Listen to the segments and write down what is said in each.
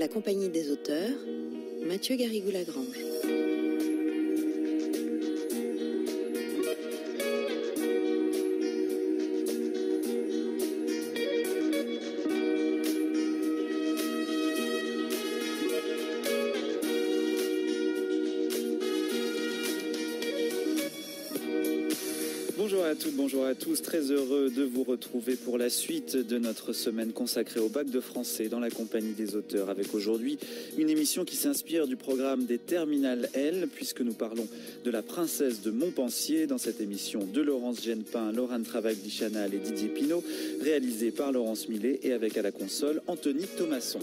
La compagnie des auteurs, Mathieu Garrigou-Lagrange. Bonjour à toutes, bonjour à tous, très heureux de vous retrouver pour la suite de notre semaine consacrée au bac de français dans la compagnie des auteurs, avec aujourd'hui une émission qui s'inspire du programme des Terminales L, puisque nous parlons de la princesse de Montpensier dans cette émission de Laurence Genepin, Laurent Travagli-Chanal et Didier Pinault, réalisée par Laurence Millet et avec à la console Anthony Thomasson.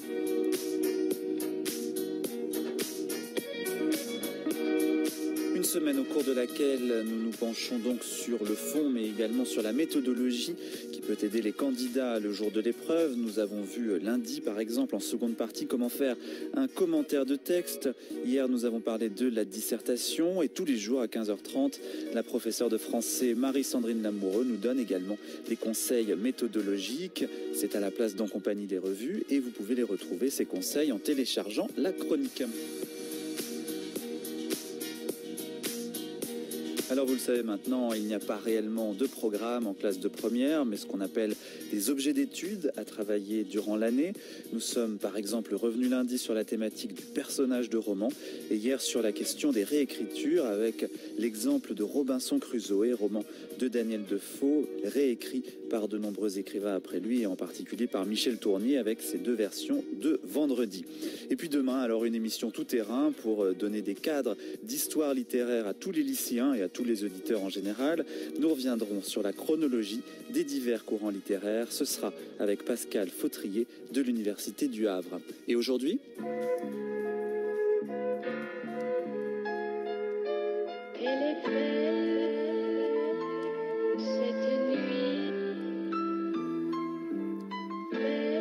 Une semaine au cours de laquelle nous nous penchons donc sur le fond, mais également sur la méthodologie qui peut aider les candidats le jour de l'épreuve. Nous avons vu lundi, par exemple, en seconde partie, comment faire un commentaire de texte. Hier, nous avons parlé de la dissertation et tous les jours à 15h30, la professeure de français Marie-Sandrine Lamoureux nous donne également des conseils méthodologiques. C'est à la place d'En Compagnie des revues et vous pouvez les retrouver, ces conseils, en téléchargeant la chronique. Alors vous le savez maintenant, il n'y a pas réellement de programme en classe de première, mais ce qu'on appelle des objets d'études à travailler durant l'année. Nous sommes par exemple revenus lundi sur la thématique du personnage de roman et hier sur la question des réécritures avec l'exemple de Robinson Crusoe, roman de Daniel Defoe, réécrit par de nombreux écrivains après lui et en particulier par Michel Tournier avec ses deux versions de Vendredi. Et puis demain, alors une émission tout terrain pour donner des cadres d'histoire littéraire à tous les lycéens et à tous les auditeurs en général. Nous reviendrons sur la chronologie des divers courants littéraires. Ce sera avec Pascal Fautrier de l'Université du Havre. Et aujourd'hui, elle est belle, cette nuit.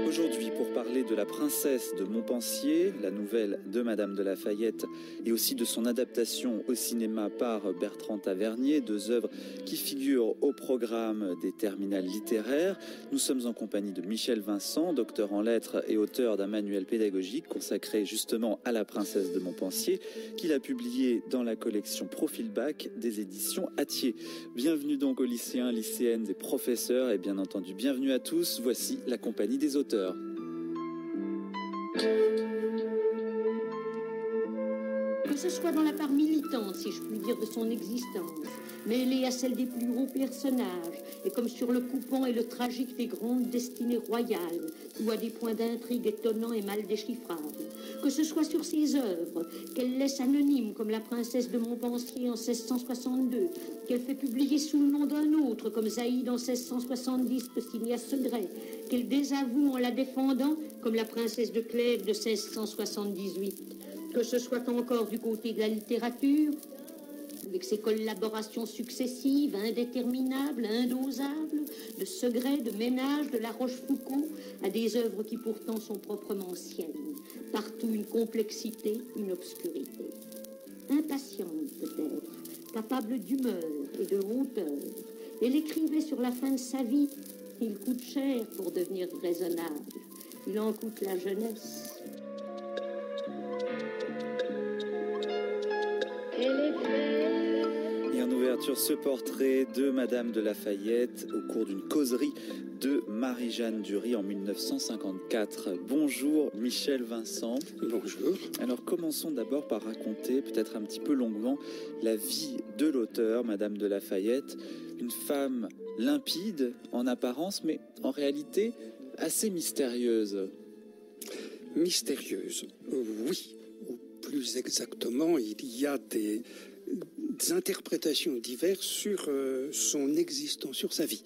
Aujourd'hui, pour parler de la princesse de Montpensier, la nouvelle de Madame de La Fayette, et aussi de son adaptation au cinéma par Bertrand Tavernier, deux œuvres qui figurent au programme des terminales littéraires. Nous sommes en compagnie de Michel Vincent, docteur en lettres et auteur d'un manuel pédagogique consacré justement à la princesse de Montpensier, qu'il a publié dans la collection Profil Bac des éditions Hatier. Bienvenue donc aux lycéens, lycéennes et professeurs, et bien entendu bienvenue à tous. Voici la compagnie des auteurs. Que ce soit dans la part militante, si je puis dire, de son existence, mêlée à celle des plus hauts personnages, et comme sur le coupant et le tragique des grandes destinées royales, ou à des points d'intrigue étonnants et mal déchiffrables. Que ce soit sur ses œuvres, qu'elle laisse anonymes comme la princesse de Montpensier en 1662, qu'elle fait publier sous le nom d'un autre comme Zaïde en 1670 que signer à secret, qu'elle désavoue en la défendant comme la princesse de Clèves de 1678. Que ce soit encore du côté de la littérature, avec ses collaborations successives, indéterminables, indosables, de Segret, de Ménage, de La Rochefoucauld, à des œuvres qui pourtant sont proprement siennes. Partout une complexité, une obscurité. Impatiente peut-être, capable d'humeur et de hauteur. Elle écrivait sur la fin de sa vie, il coûte cher pour devenir raisonnable. Il en coûte la jeunesse. Et en ouverture, ce portrait de Madame de La Fayette au cours d'une causerie de Marie-Jeanne Dury en 1954. Bonjour Michel Vincent. Bonjour. Alors commençons d'abord par raconter, peut-être un petit peu longuement, la vie de l'auteur, Madame de La Fayette. Une femme limpide en apparence, mais en réalité assez mystérieuse. Mystérieuse, oui. Ou plus exactement, il y a des interprétations diverses sur son existence, sur sa vie.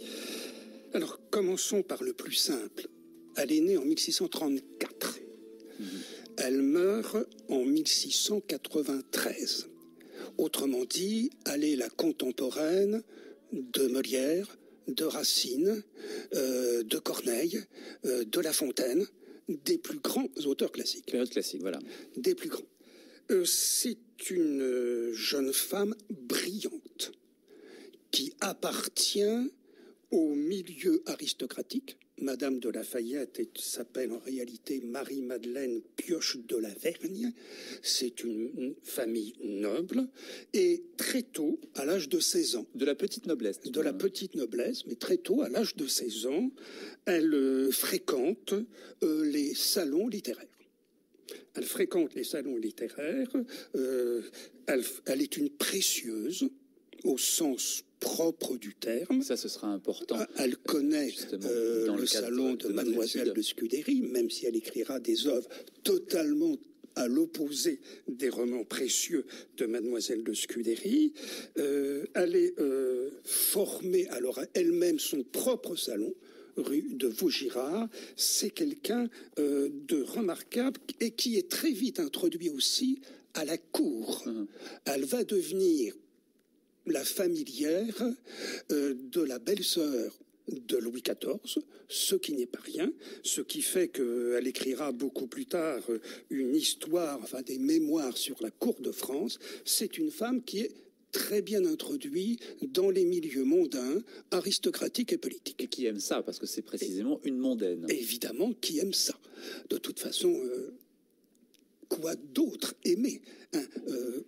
Alors, commençons par le plus simple. Elle est née en 1634. Elle meurt en 1693. Autrement dit, elle est la contemporaine de Molière, de Racine, de Corneille, de La Fontaine, des plus grands auteurs classiques. Période classique, voilà. Des plus grands. C'est une jeune femme brillante qui appartient au milieu aristocratique, Madame de Lafayette s'appelle en réalité Marie-Madeleine Pioche de la Vergne. C'est une famille noble. Et très tôt, à l'âge de 16 ans... De la petite noblesse. De la petite noblesse, mais très tôt, à l'âge de 16 ans, elle fréquente les salons littéraires. Elle fréquente les salons littéraires. Elle est une précieuse au sens propre du terme. Ça, ce sera important. Elle connaît le salon de Mademoiselle de Scudéry, même si elle écrira des œuvres totalement à l'opposé des romans précieux de Mademoiselle de Scudéry. Elle est formée, alors elle-même, son propre salon, rue de Vaugirard. C'est quelqu'un de remarquable et qui est très vite introduit aussi à la cour. Elle va devenir la familière de la belle-sœur de Louis XIV, ce qui n'est pas rien, ce qui fait qu'elle écrira beaucoup plus tard une histoire, enfin des mémoires sur la cour de France. C'est une femme qui est très bien introduite dans les milieux mondains, aristocratiques et politiques. Et qui aime ça, parce que c'est précisément une mondaine. Évidemment, qui aime ça. De toute façon... quoi d'autre aimer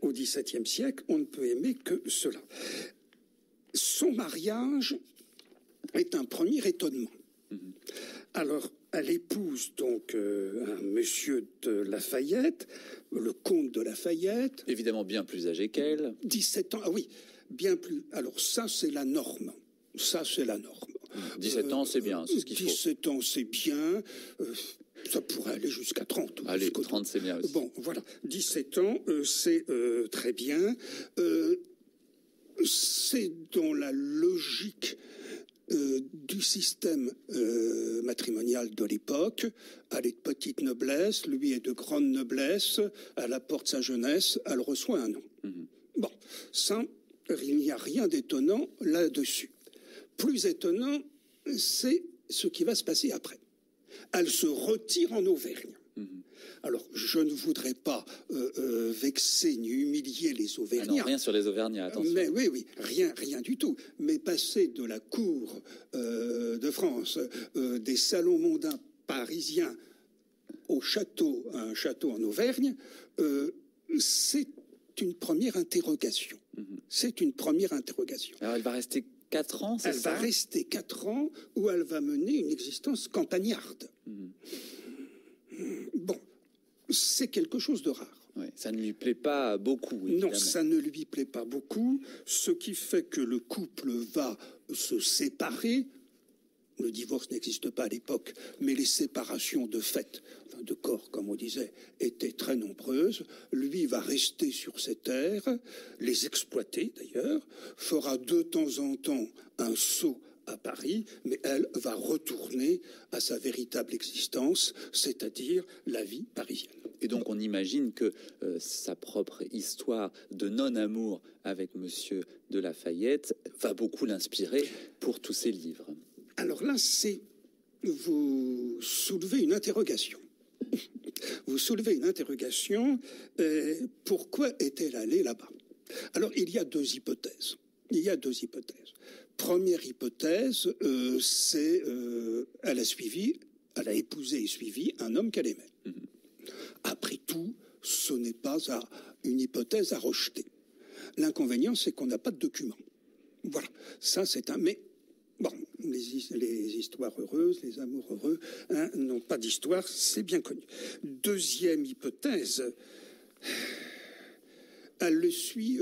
au XVIIe siècle, on ne peut aimer que cela. Son mariage est un premier étonnement. Alors, elle épouse donc un monsieur de Lafayette, le comte de Lafayette. Évidemment bien plus âgé qu'elle. 17 ans, ah oui, bien plus. Alors ça, c'est la norme. Ça, c'est la norme. 17 ans, c'est bien, c'est ce qu'il faut. 17 ans, c'est bien. Ça pourrait aller jusqu'à 30. Allez, 30, c'est bien aussi. Bon, voilà. 17 ans, c'est très bien. C'est dans la logique du système matrimonial de l'époque. Elle est de petite noblesse, lui est de grande noblesse. Elle apporte sa jeunesse, elle reçoit un nom. Bon, ça, il n'y a rien d'étonnant là-dessus. Plus étonnant, c'est ce qui va se passer après. Elle se retire en Auvergne. Alors, je ne voudrais pas vexer ni humilier les Auvergnats. Ah non, rien sur les Auvergnats, attention. Mais oui, rien du tout. Mais passer de la cour de France, des salons mondains parisiens au château, à un château en Auvergne, c'est une première interrogation. C'est une première interrogation. Alors, elle va rester 4 ans, c'est ça ? Elle va rester 4 ans où elle va mener une existence campagnarde. Bon, c'est quelque chose de rare. Ouais, ça ne lui plaît pas beaucoup, évidemment. Non, ça ne lui plaît pas beaucoup, ce qui fait que le couple va se séparer. Le divorce n'existe pas à l'époque, mais les séparations de fait, enfin de corps, comme on disait, étaient très nombreuses. Lui va rester sur ses terres, les exploiter d'ailleurs, fera de temps en temps un saut à Paris, mais elle va retourner à sa véritable existence, c'est-à-dire la vie parisienne. Et donc on imagine que sa propre histoire de non-amour avec Monsieur de Lafayette va beaucoup l'inspirer pour tous ses livres. Alors là, vous soulevez une interrogation. Vous soulevez une interrogation. Pourquoi est-elle allée là-bas ? Alors, il y a deux hypothèses. Première hypothèse, c'est elle a épousé et suivi un homme qu'elle aimait. Après tout, ce n'est pas une hypothèse à rejeter. L'inconvénient, c'est qu'on n'a pas de documents. Voilà, ça c'est un... Mais bon, les histoires heureuses, les amours heureux, n'ont pas d'histoire, c'est bien connu. Deuxième hypothèse, elle le suit...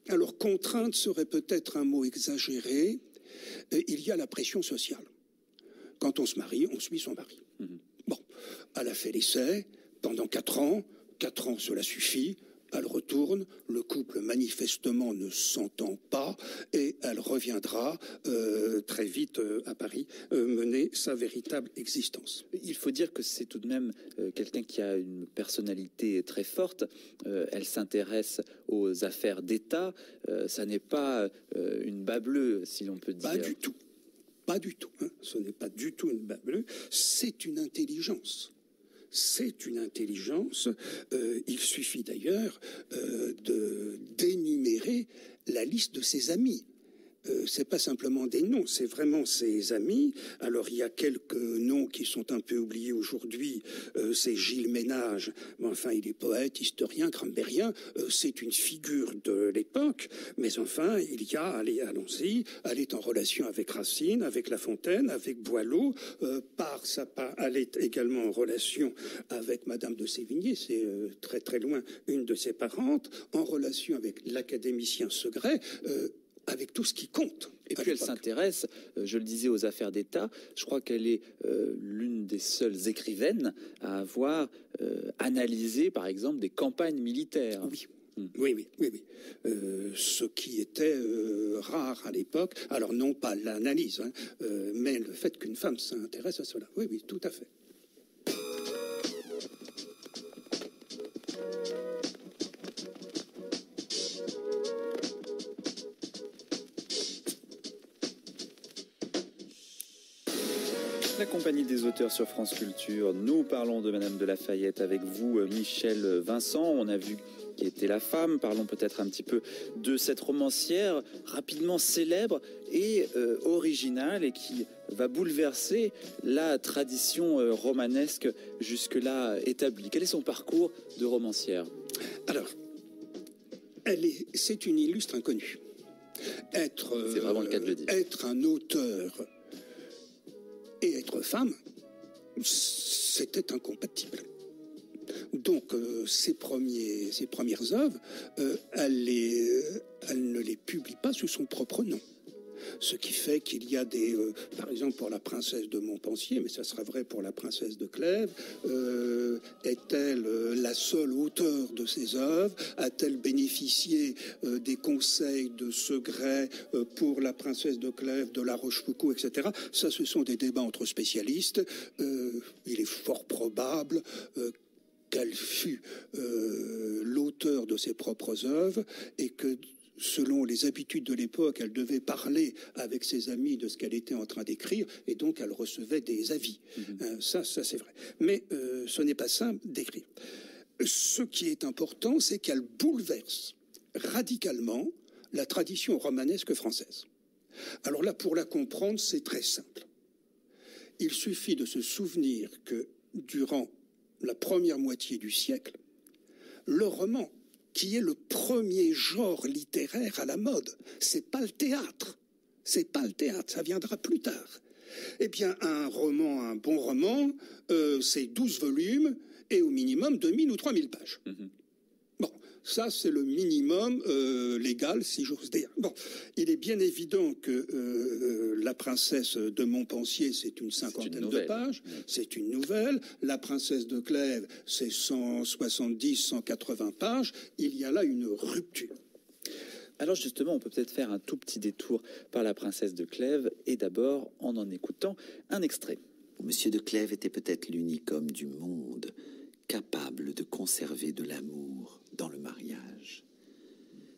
alors, contrainte serait peut-être un mot exagéré. Il y a la pression sociale. Quand on se marie, on suit son mari. Bon, elle a fait l'essai pendant 4 ans. 4 ans, cela suffit. Elle retourne, le couple manifestement ne s'entend pas et elle reviendra très vite à Paris mener sa véritable existence. Il faut dire que c'est tout de même quelqu'un qui a une personnalité très forte. Elle s'intéresse aux affaires d'État. Ça n'est pas une bât-bleue, si l'on peut dire. Pas du tout. Pas du tout. Ce n'est pas du tout une bât-bleue. C'est une intelligence. C'est une intelligence. Il suffit d'ailleurs d'énumérer la liste de ses amis. c'est pas simplement des noms, c'est vraiment ses amis. Alors il y a quelques noms qui sont un peu oubliés aujourd'hui. C'est Gilles Ménage, mais enfin il est poète, historien, grammairien. C'est une figure de l'époque, mais enfin il y a, allons-y, elle est en relation avec Racine, avec La Fontaine, avec Boileau. Elle est également en relation avec Madame de Sévigné, c'est très très loin une de ses parentes, en relation avec l'académicien Segrais. Avec tout ce qui compte. Et puis elle s'intéresse, je le disais, aux affaires d'État. Je crois qu'elle est l'une des seules écrivaines à avoir analysé, par exemple, des campagnes militaires. Oui. Oui. Ce qui était rare à l'époque. Alors non pas l'analyse, mais le fait qu'une femme s'intéresse à cela. Oui, tout à fait. La compagnie des auteurs sur France Culture, nous parlons de Madame de La Fayette avec vous, Michel Vincent. On a vu qui était la femme. Parlons peut-être un petit peu de cette romancière rapidement célèbre et originale et qui va bouleverser la tradition romanesque jusque-là établie. Quel est son parcours de romancière? Alors, c'est une illustre inconnue. C'est vraiment le cas de le dire. Être un auteur et être femme, c'était incompatible. Donc, ses premières œuvres, elle ne les publie pas sous son propre nom. Ce qui fait qu'il y a par exemple pour la princesse de Montpensier, mais ça sera vrai pour la princesse de Clèves, est-elle la seule auteure de ses œuvres? A-t-elle bénéficié des conseils de Segrais pour la princesse de Clèves, de La Rochefoucauld, etc. Ça, ce sont des débats entre spécialistes. Il est fort probable qu'elle fût l'auteur de ses propres œuvres et que selon les habitudes de l'époque, elle devait parler avec ses amis de ce qu'elle était en train d'écrire, et donc elle recevait des avis. Ça c'est vrai. Mais ce n'est pas simple d'écrire. Ce qui est important, c'est qu'elle bouleverse radicalement la tradition romanesque française. Alors là, pour la comprendre, c'est très simple. Il suffit de se souvenir que durant la première moitié du siècle, le roman, qui est le premier genre littéraire à la mode. C'est pas le théâtre. Ça viendra plus tard. Eh bien, un bon roman, c'est 12 volumes et au minimum 2000 ou 3000 pages. Bon, ça, c'est le minimum légal, si j'ose dire. Bon, il est bien évident que La princesse de Montpensier, c'est une cinquantaine de pages. C'est une nouvelle. La princesse de Clèves, c'est 170, 180 pages. Il y a là une rupture. Alors justement, on peut peut-être faire un tout petit détour par La princesse de Clèves, et d'abord en écoutant un extrait. Monsieur de Clèves était peut-être l'unique homme du monde capable de conserver de l'amour dans le mariage.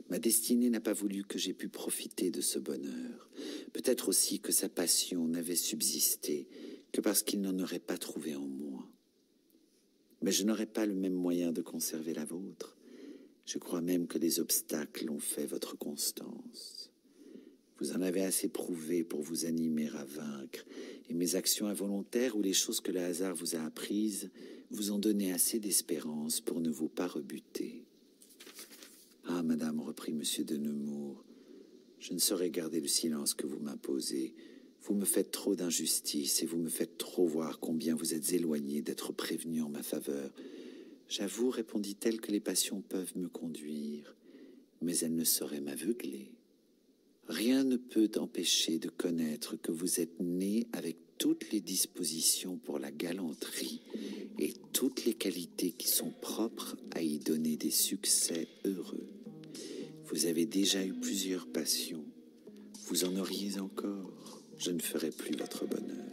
Ma destinée n'a pas voulu que j'aie pu profiter de ce bonheur. Peut-être aussi que sa passion n'avait subsisté que parce qu'il n'en aurait pas trouvé en moi. Mais je n'aurais pas le même moyen de conserver la vôtre. Je crois même que les obstacles ont fait votre constance. Vous en avez assez prouvé pour vous animer à vaincre, et mes actions involontaires ou les choses que le hasard vous a apprises vous ont donné assez d'espérance pour ne vous pas rebuter. Ah, madame, reprit monsieur de Nemours, je ne saurais garder le silence que vous m'imposez. Vous me faites trop d'injustice et vous me faites trop voir combien vous êtes éloigné d'être prévenu en ma faveur. J'avoue, répondit-elle, que les passions peuvent me conduire, mais elles ne sauraient m'aveugler. Rien ne peut empêcher de connaître que vous êtes né avec toutes les dispositions pour la galanterie et toutes les qualités qui sont propres à y donner des succès heureux. Vous avez déjà eu plusieurs passions. Vous en auriez encore. Je ne ferai plus votre bonheur.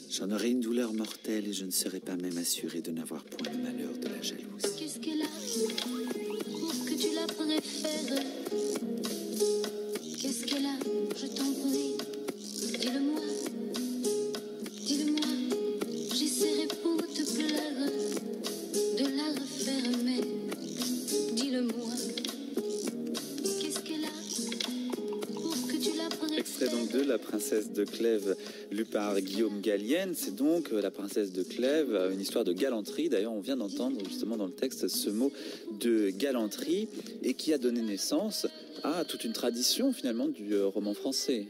J'en aurai une douleur mortelle et je ne serai pas même assuré de n'avoir point le malheur de la jalousie. Qu'est-ce qu'elle a pour que tu la préfères? Qu'est-ce qu'elle a, je t'en prie, dis-le-moi, dis-le-moi, j'essaierai pour te plaire, de la refaire, mais dis-le-moi, qu'est-ce qu'elle a pour que tu la préfères? La princesse de Clèves, lu par Guillaume Gallienne. C'est donc La princesse de Clèves, une histoire de galanterie. D'ailleurs, on vient d'entendre justement dans le texte ce mot de galanterie et qui a donné naissance à toute une tradition finalement du roman français.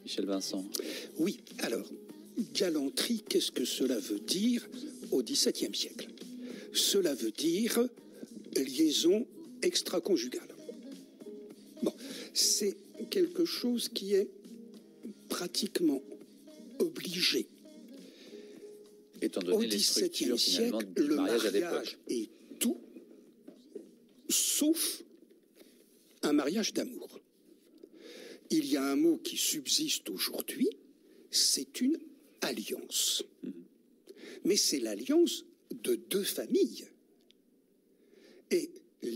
Michel Vincent. Oui, alors, galanterie, qu'est-ce que cela veut dire au XVIIe siècle? Cela veut dire liaison extra-conjugale. Bon, c'est quelque chose qui est pratiquement obligé. Étant donné les structures finalement du mariage à l'époque. Est tout sauf un mariage d'amour. Il y a un mot qui subsiste aujourd'hui, c'est une alliance. Mais c'est l'alliance de deux familles. Et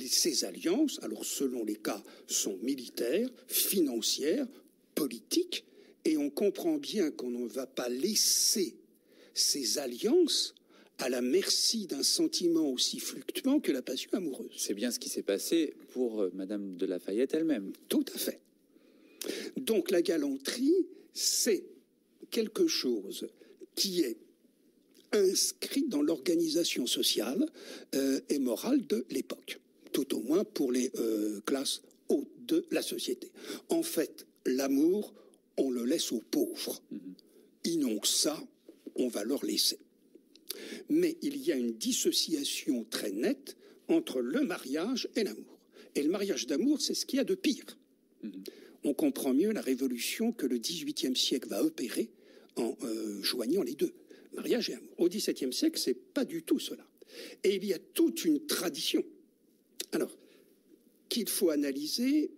ces alliances, alors selon les cas, sont militaires, financières, politiques, et on comprend bien qu'on ne va pas laisser ces alliances à la merci d'un sentiment aussi fluctuant que la passion amoureuse. C'est bien ce qui s'est passé pour Madame de Lafayette elle-même. Tout à fait. Donc la galanterie, c'est quelque chose qui est inscrit dans l'organisation sociale et morale de l'époque, tout au moins pour les classes hautes de la société. En fait, l'amour, on le laisse aux pauvres. Ils n'ont que ça, on va leur laisser. Mais il y a une dissociation très nette entre le mariage et l'amour. Et le mariage d'amour, c'est ce qu'il y a de pire. On comprend mieux la révolution que le XVIIIe siècle va opérer en joignant les deux, mariage et amour. Au XVIIe siècle, c'est pas du tout cela. Et il y a toute une tradition, alors, qu'il faut analyser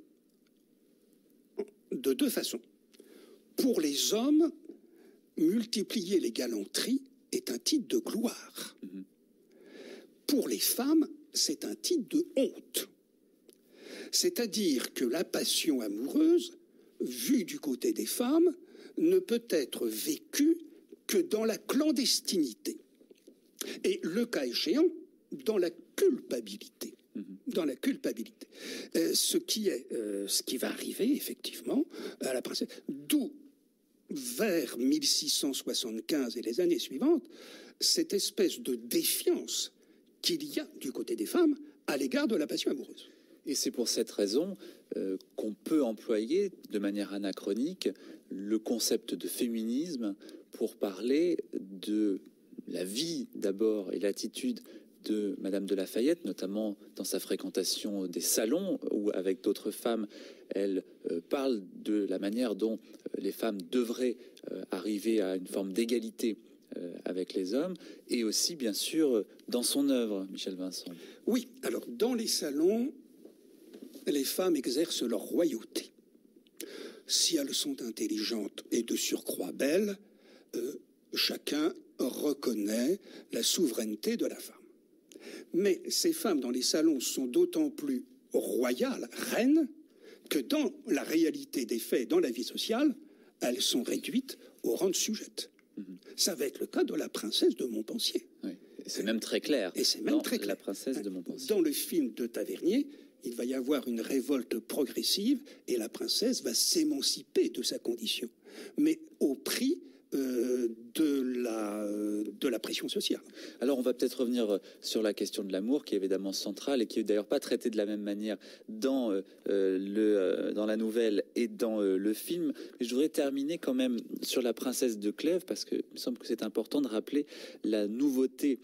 de deux façons. Pour les hommes, multiplier les galanteries est un titre de gloire. Pour les femmes, c'est un titre de honte. C'est-à-dire que la passion amoureuse, vue du côté des femmes, ne peut être vécue que dans la clandestinité. Et le cas échéant, dans la culpabilité. Dans la culpabilité. Ce qui va arriver, effectivement, à la princesse. D'où, vers 1675 et les années suivantes, cette espèce de défiance qu'il y a du côté des femmes à l'égard de la passion amoureuse. Et c'est pour cette raison qu'on peut employer de manière anachronique le concept de féminisme pour parler de la vie d'abord et l'attitude de Madame de Lafayette, notamment dans sa fréquentation des salons où avec d'autres femmes, elle parle de la manière dont les femmes devraient arriver à une forme d'égalité avec les hommes, et aussi bien sûr dans son œuvre, Michel Vincent. Oui, alors dans les salons, les femmes exercent leur royauté. Si elles sont intelligentes et de surcroît belles, chacun reconnaît la souveraineté de la femme. Mais ces femmes dans les salons sont d'autant plus royales, reines, que dans la réalité des faits, dans la vie sociale, elles sont réduites au rang de sujettes. Ça va être le cas de la princesse de Montpensier. Oui. C'est même très clair. Et c'est même très clair. La princesse de Montpensier. Dans le film de Tavernier, il va y avoir une révolte progressive et la princesse va s'émanciper de sa condition, mais au prix de la pression sociale. Alors on va peut-être revenir sur la question de l'amour qui est évidemment centrale et qui est d'ailleurs pas traitée de la même manière dans la nouvelle et dans le film. Mais je voudrais terminer quand même sur la princesse de Clèves parce qu'il me semble que c'est important de rappeler la nouveauté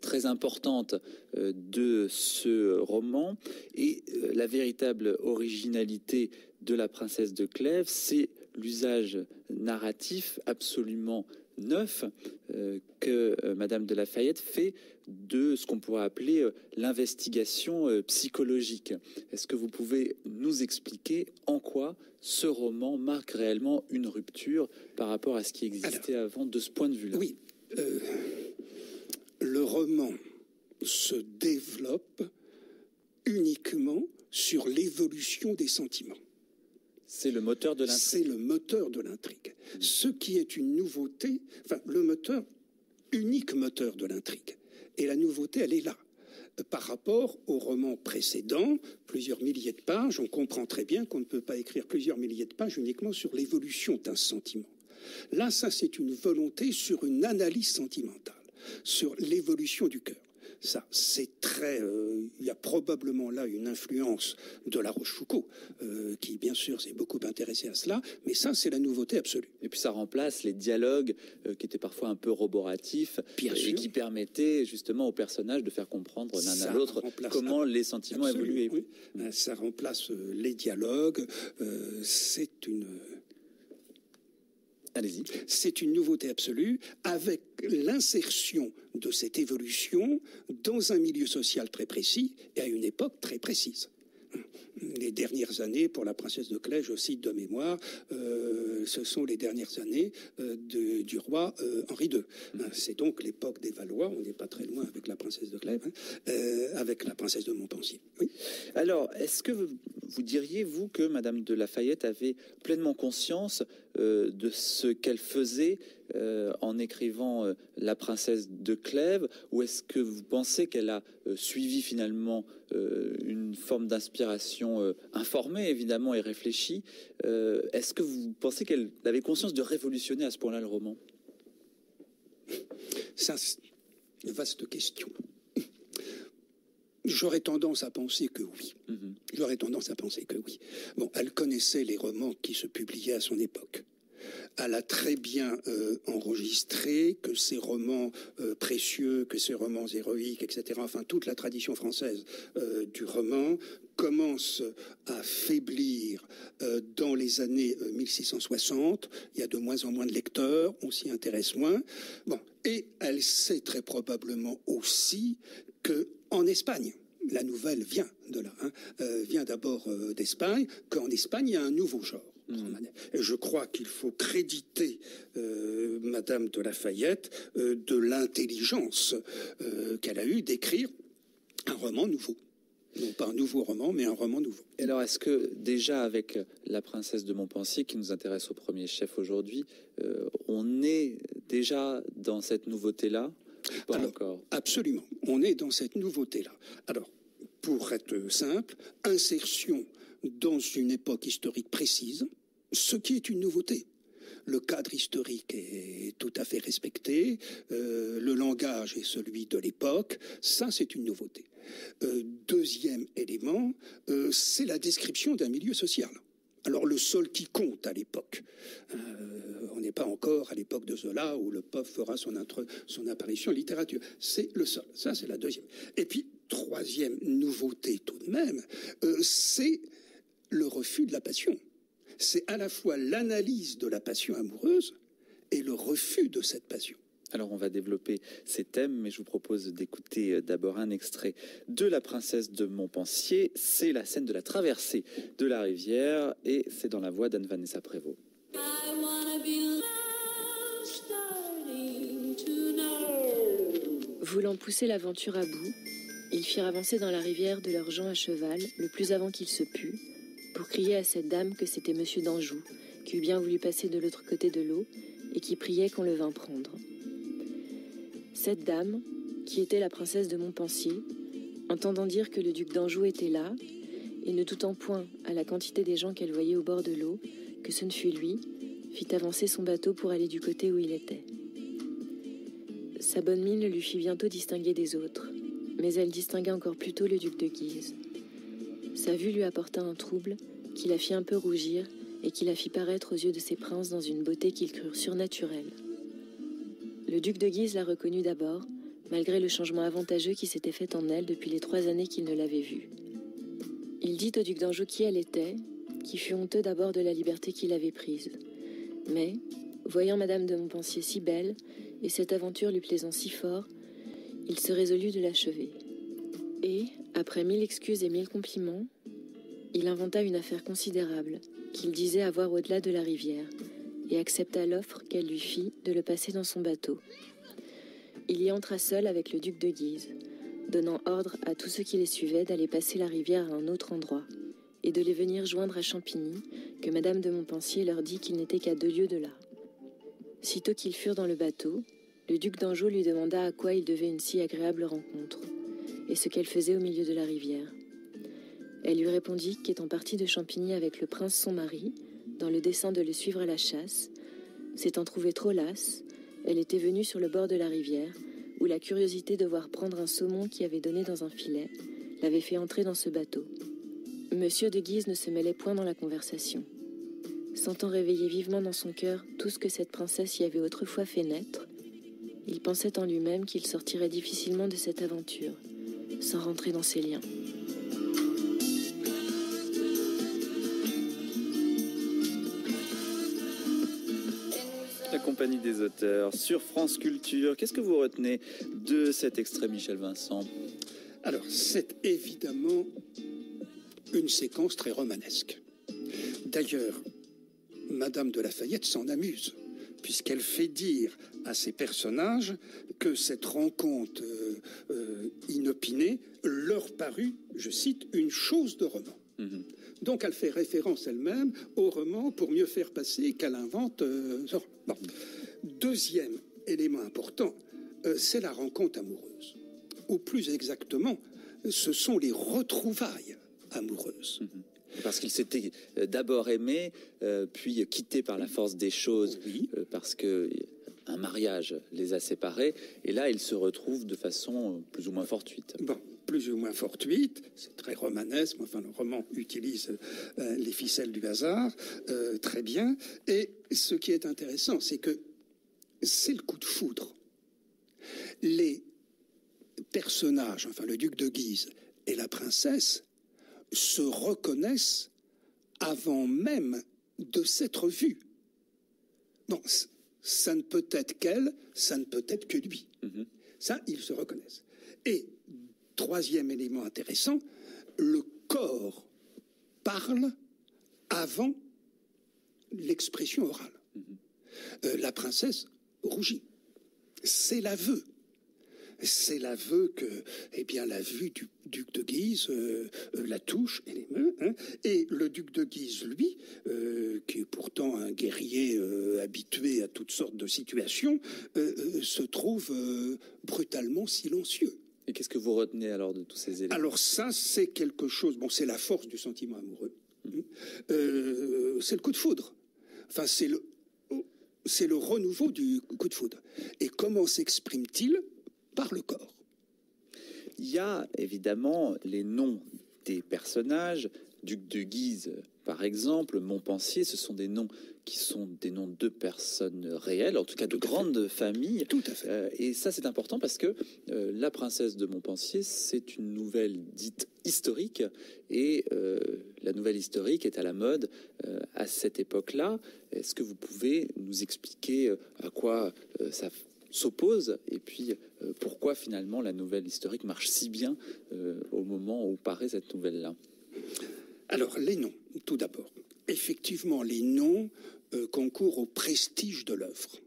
très importante de ce roman et la véritable originalité de la princesse de Clèves, c'est l'usage narratif absolument neuf que Madame de Lafayette fait de ce qu'on pourrait appeler l'investigation psychologique. Est-ce que vous pouvez nous expliquer en quoi ce roman marque réellement une rupture par rapport à ce qui existait avant de ce point de vue-là? Oui, le roman se développe uniquement sur l'évolution des sentiments. C'est le moteur de l'intrigue. C'est le moteur de l'intrigue. Ce qui est une nouveauté, enfin le moteur, unique moteur de l'intrigue. Et la nouveauté, elle est là. par rapport au roman précédent, plusieurs milliers de pages. On comprend très bien qu'on ne peut pas écrire plusieurs milliers de pages uniquement sur l'évolution d'un sentiment. Là, ça, c'est une volonté sur une analyse sentimentale, sur l'évolution du cœur. Ça, c'est très... il y a probablement là une influence de La Rochefoucauld, qui, bien sûr, s'est beaucoup intéressé à cela, mais ça, c'est la nouveauté absolue. Et puis ça remplace les dialogues qui étaient parfois un peu roboratifs et qui permettaient justement aux personnages de faire comprendre l'un à l'autre comment les sentiments évoluaient. Oui. Ça remplace les dialogues. C'est une... Allez-y. C'est une nouveauté absolue avec l'insertion de cette évolution dans un milieu social très précis et à une époque très précise. Les dernières années, pour la princesse de Clèves, je cite de mémoire, ce sont les dernières années du roi Henri II. C'est donc l'époque des Valois, on n'est pas très loin avec la princesse de Clèves, avec la princesse de Montpensier. Oui. Alors, est-ce que vous diriez, vous, que Madame de La Fayette avait pleinement conscience de ce qu'elle faisait en écrivant La princesse de Clèves, ou est-ce que vous pensez qu'elle a suivi finalement une forme d'inspiration informée, évidemment, et réfléchie? Est-ce que vous pensez qu'elle avait conscience de révolutionner à ce point-là le roman? Ça, c'est une vaste question. J'aurais tendance à penser que oui. J'aurais tendance à penser que oui. Bon, elle connaissait les romans qui se publiaient à son époque. Elle a très bien enregistré que ces romans précieux, que ces romans héroïques, etc., enfin toute la tradition française du roman commence à faiblir dans les années 1660. Il y a de moins en moins de lecteurs, on s'y intéresse moins. Bon, et elle sait très probablement aussi qu'en Espagne, la nouvelle vient de là, vient d'abord d'Espagne, qu'en Espagne, il y a un nouveau genre. Et je crois qu'il faut créditer Madame de La Fayette de l'intelligence qu'elle a eue d'écrire un roman nouveau. Non pas un nouveau roman, mais un roman nouveau. Et alors, est-ce que déjà avec La princesse de Montpensier, qui nous intéresse au premier chef aujourd'hui, on est déjà dans cette nouveauté-là? Pas encore. Absolument, on est dans cette nouveauté-là. Alors, pour être simple, insertion dans une époque historique précise, ce qui est une nouveauté. Le cadre historique est tout à fait respecté, le langage est celui de l'époque, ça c'est une nouveauté. Deuxième élément, c'est la description d'un milieu social. Alors le seul qui compte à l'époque, on n'est pas encore à l'époque de Zola où le peuple fera son apparition en littérature, c'est le seul, ça c'est la deuxième. Et puis troisième nouveauté tout de même, c'est le refus de la passion. C'est à la fois l'analyse de la passion amoureuse et le refus de cette passion. Alors on va développer ces thèmes, mais je vous propose d'écouter d'abord un extrait de La princesse de Montpensier. C'est la scène de la traversée de la rivière et c'est dans la voix d'Anne-Vanessa Prévost. Voulant pousser l'aventure à bout, ils firent avancer dans la rivière de leurs gens à cheval, le plus avant qu'il se put, pour crier à cette dame que c'était Monsieur d'Anjou, qui eût bien voulu passer de l'autre côté de l'eau et qui priait qu'on le vînt prendre. Cette dame, qui était la princesse de Montpensier, entendant dire que le duc d'Anjou était là, et ne doutant point à la quantité des gens qu'elle voyait au bord de l'eau, que ce ne fût lui, fit avancer son bateau pour aller du côté où il était. Sa bonne mine lui fit bientôt distinguer des autres, mais elle distingua encore plus tôt le duc de Guise. Sa vue lui apporta un trouble qui la fit un peu rougir et qui la fit paraître aux yeux de ses princes dans une beauté qu'ils crurent surnaturelle. Le duc de Guise la reconnut d'abord, malgré le changement avantageux qui s'était fait en elle depuis les 3 années qu'il ne l'avait vue. Il dit au duc d'Anjou qui elle était, qui fut honteux d'abord de la liberté qu'il avait prise. Mais, voyant Madame de Montpensier si belle, et cette aventure lui plaisant si fort, il se résolut de l'achever. Et, après 1000 excuses et 1000 compliments, il inventa une affaire considérable, qu'il disait avoir au-delà de la rivière, et accepta l'offre qu'elle lui fit de le passer dans son bateau. Il y entra seul avec le duc de Guise, donnant ordre à tous ceux qui les suivaient d'aller passer la rivière à un autre endroit, et de les venir joindre à Champigny, que Madame de Montpensier leur dit qu'il n'était qu'à 2 lieues de là. Sitôt qu'ils furent dans le bateau, le duc d'Anjou lui demanda à quoi il devait une si agréable rencontre. et ce qu'elle faisait au milieu de la rivière. Elle lui répondit qu'étant partie de Champigny avec le prince son mari, dans le dessein de le suivre à la chasse, s'étant trouvée trop lasse, elle était venue sur le bord de la rivière, où la curiosité de voir prendre un saumon qui avait donné dans un filet l'avait fait entrer dans ce bateau. Monsieur de Guise ne se mêlait point dans la conversation. Sentant réveiller vivement dans son cœur tout ce que cette princesse y avait autrefois fait naître, il pensait en lui-même qu'il sortirait difficilement de cette aventure, sans rentrer dans ses liens. La compagnie des auteurs sur France Culture. Qu'est-ce que vous retenez de cet extrait, Michel Vincent? Alors, c'est évidemment une séquence très romanesque. D'ailleurs, Madame de Lafayette s'en amuse, puisqu'elle fait dire à ses personnages que cette rencontre inopinée leur parut, je cite, une chose de roman. Donc elle fait référence elle-même au roman pour mieux faire passer qu'elle invente. Bon. Deuxième élément important, c'est la rencontre amoureuse. Ou plus exactement, ce sont les retrouvailles amoureuses. Parce qu'ils s'étaient d'abord aimés, puis quittés par la force des choses, Oui. Parce que un mariage les a séparés, et là ils se retrouvent de façon plus ou moins fortuite. Bon, plus ou moins fortuite, c'est très romanesque, enfin le roman utilise les ficelles du hasard, très bien. Et ce qui est intéressant, c'est que c'est le coup de foudre. Les personnages, enfin le duc de Guise et la princesse, se reconnaissent avant même de s'être vus. Bon, ça ne peut être qu'elle, ça ne peut être que lui. Ça, ils se reconnaissent. Et troisième élément intéressant, le corps parle avant l'expression orale. La princesse rougit. C'est l'aveu. C'est l'aveu que, eh bien, la vue du duc de Guise la touche et l'émeut. Et le duc de Guise, lui, qui est pourtant un guerrier habitué à toutes sortes de situations, se trouve brutalement silencieux. Et qu'est-ce que vous retenez alors de tous ces éléments? Alors ça, c'est quelque chose. Bon, c'est la force du sentiment amoureux. C'est le coup de foudre. Enfin, c'est le renouveau du coup de foudre. Et comment s'exprime-t-il? Par le corps. Il y a évidemment les noms des personnages. Duc de Guise, par exemple, Montpensier, ce sont des noms qui sont des noms de personnes réelles, en tout cas de grandes familles. Tout à fait. Et ça, c'est important parce que la princesse de Montpensier, c'est une nouvelle dite historique. Et la nouvelle historique est à la mode à cette époque-là. Est-ce que vous pouvez nous expliquer à quoi ça s'oppose et puis pourquoi finalement la nouvelle historique marche si bien au moment où paraît cette nouvelle-là? Alors, les noms, tout d'abord. Effectivement, les noms concourent au prestige de l'œuvre.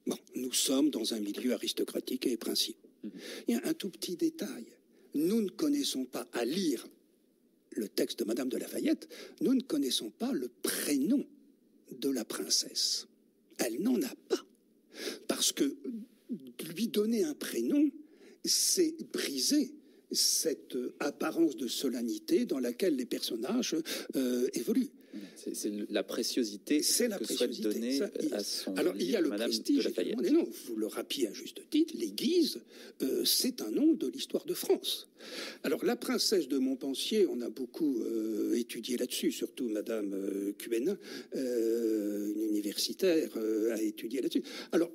Bon, nous sommes dans un milieu aristocratique et princier. Il y a un tout petit détail. Nous ne connaissons pas, à lire le texte de Madame de Lafayette, nous ne connaissons pas le prénom de la princesse. Elle n'en a pas. Parce que lui donner un prénom, c'est briser cette apparence de solennité dans laquelle les personnages évoluent. C'est la préciosité que souhaite donner à son Alors, il y a le Madame prestige, de Lafayette. non, vous le rappelez à juste titre, les Guises, c'est un nom de l'histoire de France. Alors, la princesse de Montpensier, on a beaucoup étudié là-dessus, surtout Madame Cuénin, une universitaire, a étudié là-dessus. Alors,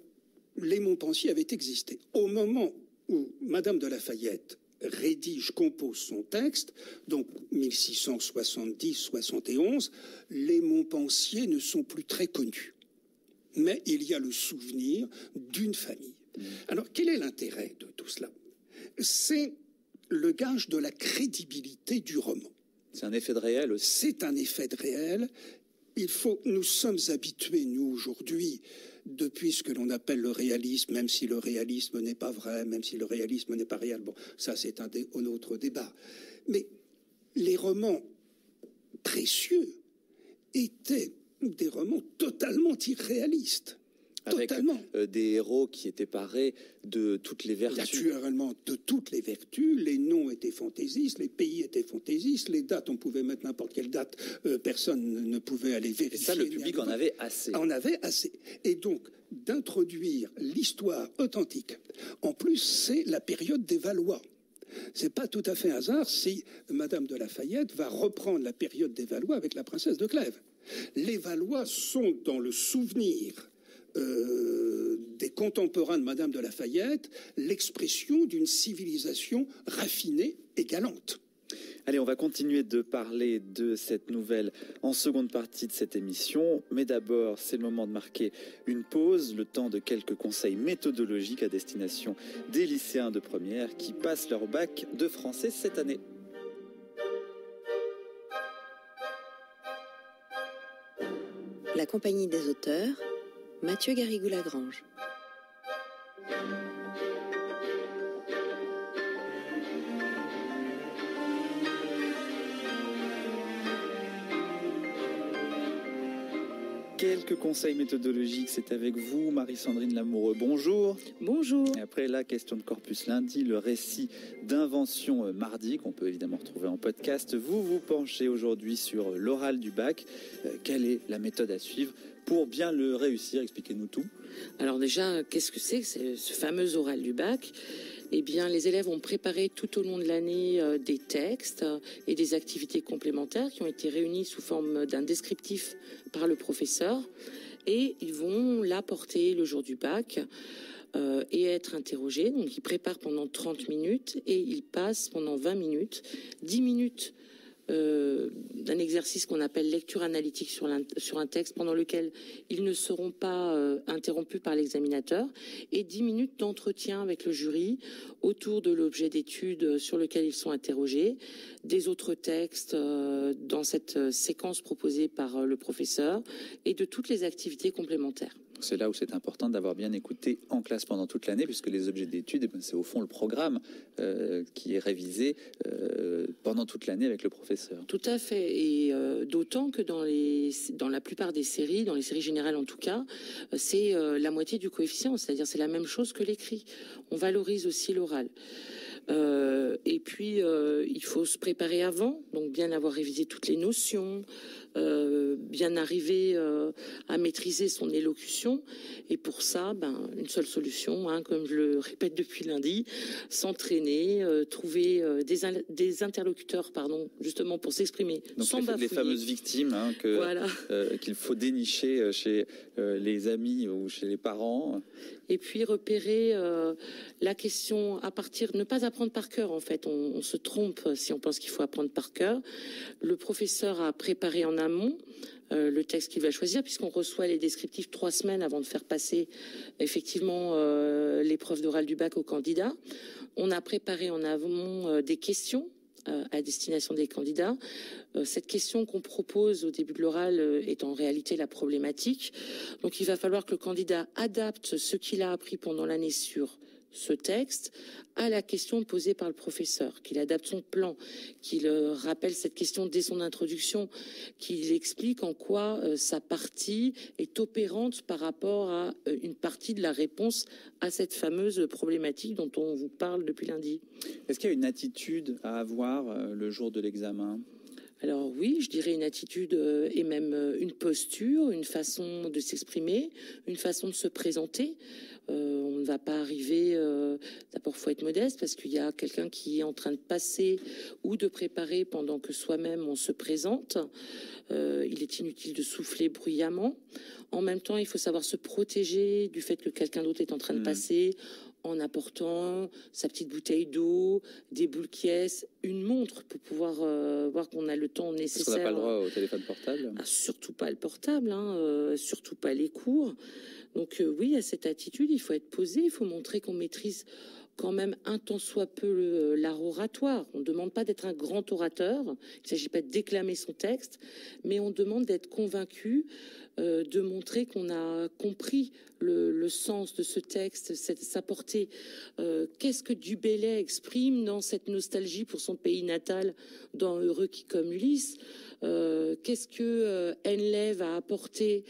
les Montpensier avaient existé. Au moment où Madame de Lafayette compose son texte, donc 1670-71, les Montpensier ne sont plus très connus. Mais il y a le souvenir d'une famille. Alors, quel est l'intérêt de tout cela? C'est le gage de la crédibilité du roman. C'est un effet de réel aussi. C'est un effet de réel. Nous sommes habitués, nous, aujourd'hui, depuis ce que l'on appelle le réalisme, même si le réalisme n'est pas vrai, même si le réalisme n'est pas réel. Bon, ça, c'est un autre débat. Mais les romans précieux étaient des romans totalement irréalistes. Avec des héros qui étaient parés de toutes les vertus. Naturellement, de toutes les vertus. Les noms étaient fantaisistes, les pays étaient fantaisistes, les dates, on pouvait mettre n'importe quelle date, personne ne pouvait aller vérifier. Et ça, le public en avait assez. En avait assez. Et donc, d'introduire l'histoire authentique. En plus, c'est la période des Valois. C'est pas tout à fait hasard si Madame de Lafayette va reprendre la période des Valois avec la princesse de Clèves. Les Valois sont dans le souvenir des contemporains de Madame de Lafayette l'expression d'une civilisation raffinée et galante. Allez, on va continuer de parler de cette nouvelle en seconde partie de cette émission. Mais d'abord, c'est le moment de marquer une pause, le temps de quelques conseils méthodologiques à destination des lycéens de première qui passent leur bac de français cette année. La compagnie des auteurs, Mathieu Garrigou-Lagrange. Quelques conseils méthodologiques, c'est avec vous, Marie-Sandrine Lamoureux. Bonjour. Bonjour. Et après la question de corpus lundi, le récit d'invention mardi, qu'on peut évidemment retrouver en podcast. Vous vous penchez aujourd'hui sur l'oral du bac. Quelle est la méthode à suivre pour bien le réussir? Expliquez-nous tout. Alors déjà, qu'est-ce que c'est ce fameux oral du bac? Eh bien, les élèves ont préparé tout au long de l'année des textes et des activités complémentaires qui ont été réunis sous forme d'un descriptif par le professeur. Et ils vont l'apporter le jour du bac et être interrogés. Donc, ils préparent pendant 30 minutes et ils passent pendant 20 minutes, 10 minutes d'un exercice qu'on appelle lecture analytique sur un texte pendant lequel ils ne seront pas interrompus par l'examinateur et 10 minutes d'entretien avec le jury autour de l'objet d'étude sur lequel ils sont interrogés, des autres textes dans cette séquence proposée par le professeur et de toutes les activités complémentaires. C'est là où c'est important d'avoir bien écouté en classe pendant toute l'année, puisque les objets d'études, c'est au fond le programme qui est révisé pendant toute l'année avec le professeur. Tout à fait, et d'autant que dans la plupart des séries, dans les séries générales en tout cas, c'est la moitié du coefficient, c'est-à-dire c'est la même chose que l'écrit. On valorise aussi l'oral. Et puis, il faut se préparer avant, donc bien avoir révisé toutes les notions, bien arriver à maîtriser son élocution. Et pour ça, une seule solution, comme je le répète depuis lundi, s'entraîner, trouver des interlocuteurs, justement pour s'exprimer sans bafouiller. Les fameuses victimes voilà. Qu'il faut dénicher chez les amis ou chez les parents. Et puis repérer la question à partir, ne pas apprendre par cœur en fait, on se trompe si on pense qu'il faut apprendre par cœur. Le professeur a préparé en amont le texte qu'il va choisir, puisqu'on reçoit les descriptifs 3 semaines avant de faire passer effectivement l'épreuve d'oral du bac aux candidats. On a préparé en amont des questions à destination des candidats. Cette question qu'on propose au début de l'oral est en réalité la problématique. Donc il va falloir que le candidat adapte ce qu'il a appris pendant l'année sur ce texte à la question posée par le professeur, qu'il adapte son plan, qu'il rappelle cette question dès son introduction, qu'il explique en quoi sa partie est opérante par rapport à une partie de la réponse à cette fameuse problématique dont on vous parle depuis lundi. Est-ce qu'il y a une attitude à avoir le jour de l'examen ? Alors oui, je dirais une attitude et même une posture, une façon de s'exprimer, une façon de se présenter. On ne va pas arriver, d'abord il faut être modeste parce qu'il y a quelqu'un qui est en train de passer ou de préparer pendant que soi-même on se présente. Il est inutile de souffler bruyamment. En même temps, il faut savoir se protéger du fait que quelqu'un d'autre est en train de passer, en apportant sa petite bouteille d'eau, des boules qui est, une montre pour pouvoir voir qu'on a le temps nécessaire. Est-ce qu'on n'a pas le droit au téléphone portable ? Surtout pas le portable, surtout pas les cours. Donc oui, à cette attitude, il faut être posé, il faut montrer qu'on maîtrise quand même un tant soit peu l'art oratoire. On ne demande pas d'être un grand orateur, il ne s'agit pas de déclamer son texte, mais on demande d'être convaincu de montrer qu'on a compris le sens de ce texte, sa portée. Qu'est-ce que Du Bellay exprime dans cette nostalgie pour son pays natal, dans Heureux qui comme Ulysse? Qu'est-ce que Henley va apporter,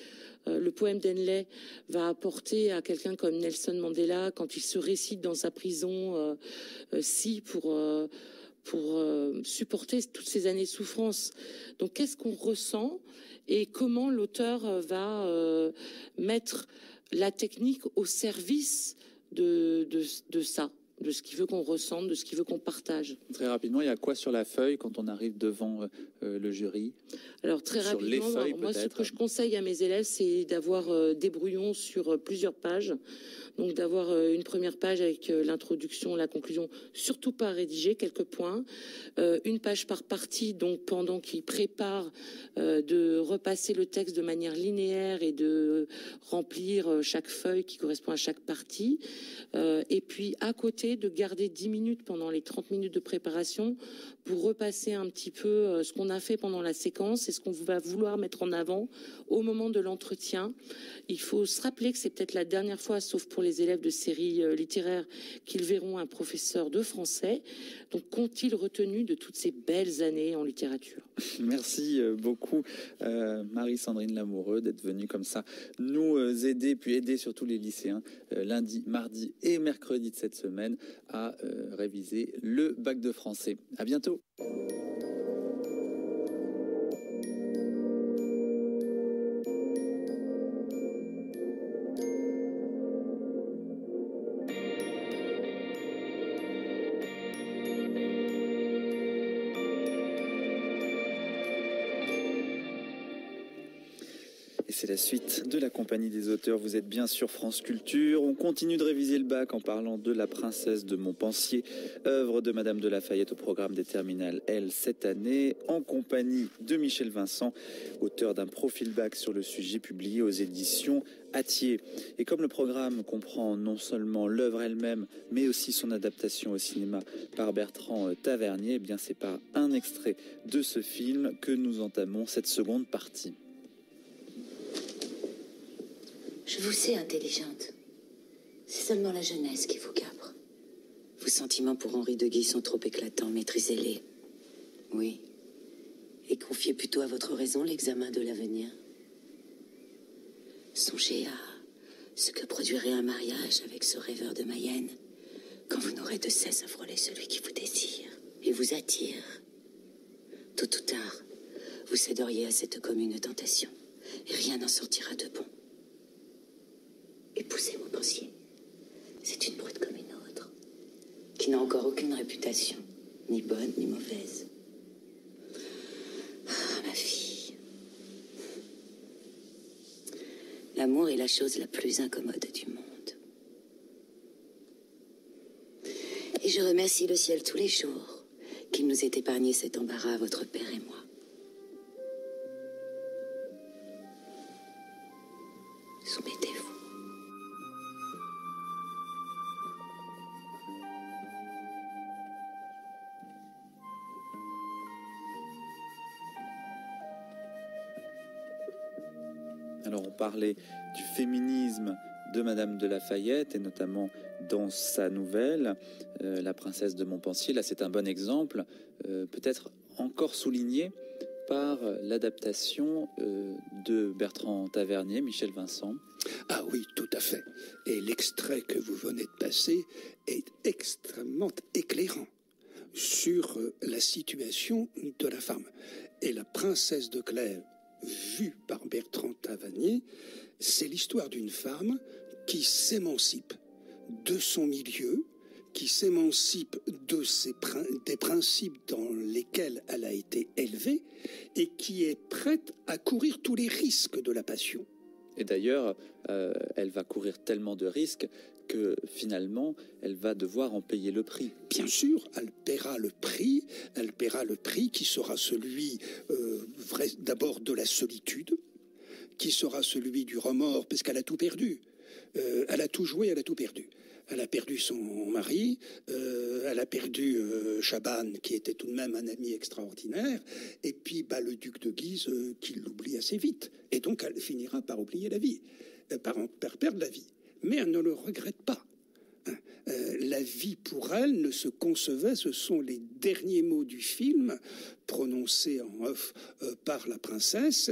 le poème d'Henley va apporter à quelqu'un comme Nelson Mandela quand il se récite dans sa prison pour supporter toutes ces années de souffrance. Donc qu'est-ce qu'on ressent et comment l'auteur va mettre la technique au service de ça, de ce qu'il veut qu'on ressente, de ce qu'il veut qu'on partage. Très rapidement, il y a quoi sur la feuille quand on arrive devant le jury? Alors très sur rapidement, les feuilles, moi ce que je conseille à mes élèves, c'est d'avoir des brouillons sur plusieurs pages. Donc d'avoir une première page avec l'introduction, la conclusion, surtout pas rédigée, quelques points. Une page par partie, donc pendant qu'ils préparent, de repasser le texte de manière linéaire et de remplir chaque feuille qui correspond à chaque partie. Et puis à côté, de garder 10 minutes pendant les 30 minutes de préparation pour repasser un petit peu ce qu'on a fait pendant la séquence et ce qu'on va vouloir mettre en avant au moment de l'entretien. Il faut se rappeler que c'est peut-être la dernière fois, sauf pour les élèves de séries littéraires, qu'ils verront un professeur de français. Donc qu'ont-ils retenu de toutes ces belles années en littérature? Merci beaucoup Marie-Sandrine Lamoureux d'être venue comme ça nous aider, puis aider surtout les lycéens lundi, mardi et mercredi de cette semaine à réviser le bac de français. À bientôt. C'est la suite de la compagnie des auteurs. Vous êtes bien sur France Culture. On continue de réviser le bac en parlant de La Princesse de Montpensier, œuvre de Madame de La Fayette au programme des terminales L cette année, en compagnie de Michel Vincent, auteur d'un profil bac sur le sujet publié aux éditions Hatier. Et comme le programme comprend non seulement l'œuvre elle-même, mais aussi son adaptation au cinéma par Bertrand Tavernier, eh bien c'est par un extrait de ce film que nous entamons cette seconde partie. Je vous sais intelligente. C'est seulement la jeunesse qui vous capre. Vos sentiments pour Henri de Guy sont trop éclatants, maîtrisez-les. Oui. Et confiez plutôt à votre raison l'examen de l'avenir. Songez à ce que produirait un mariage avec ce rêveur de Mayenne quand vous n'aurez de cesse à frôler celui qui vous désire et vous attire. Tôt ou tard, vous céderiez à cette commune tentation et rien n'en sortira de bon. Épousez Montpensier. C'est une brute comme une autre, qui n'a encore aucune réputation, ni bonne ni mauvaise. Ah, ma fille. L'amour est la chose la plus incommode du monde. Et je remercie le ciel tous les jours qu'il nous ait épargné cet embarras, votre père et moi. Soumettez-vous. Alors on parlait du féminisme de Madame de La Fayette et notamment dans sa nouvelle La Princesse de Montpensier. Là c'est un bon exemple, peut-être encore souligné par l'adaptation de Bertrand Tavernier, Michel Vincent. Ah oui, tout à fait. Et l'extrait que vous venez de passer est extrêmement éclairant sur la situation de la femme. Et La Princesse de Clèves, vue par Bertrand Tavernier, c'est l'histoire d'une femme qui s'émancipe de son milieu, qui s'émancipe des principes dans lesquels elle a été élevée et qui est prête à courir tous les risques de la passion. Et d'ailleurs, elle va courir tellement de risques que finalement, elle va devoir en payer le prix. Bien sûr, elle paiera le prix qui sera celui d'abord de la solitude, qui sera celui du remords, parce qu'elle a tout perdu. Elle a tout joué, elle a tout perdu. Elle a perdu son mari, elle a perdu Chaban, qui était tout de même un ami extraordinaire, et puis le duc de Guise, qui l'oublie assez vite. Et donc, elle finira par oublier la vie, par perdre la vie. Mais elle ne le regrette pas. La vie pour elle ne se concevait, ce sont les derniers mots du film, prononcés en off par la princesse,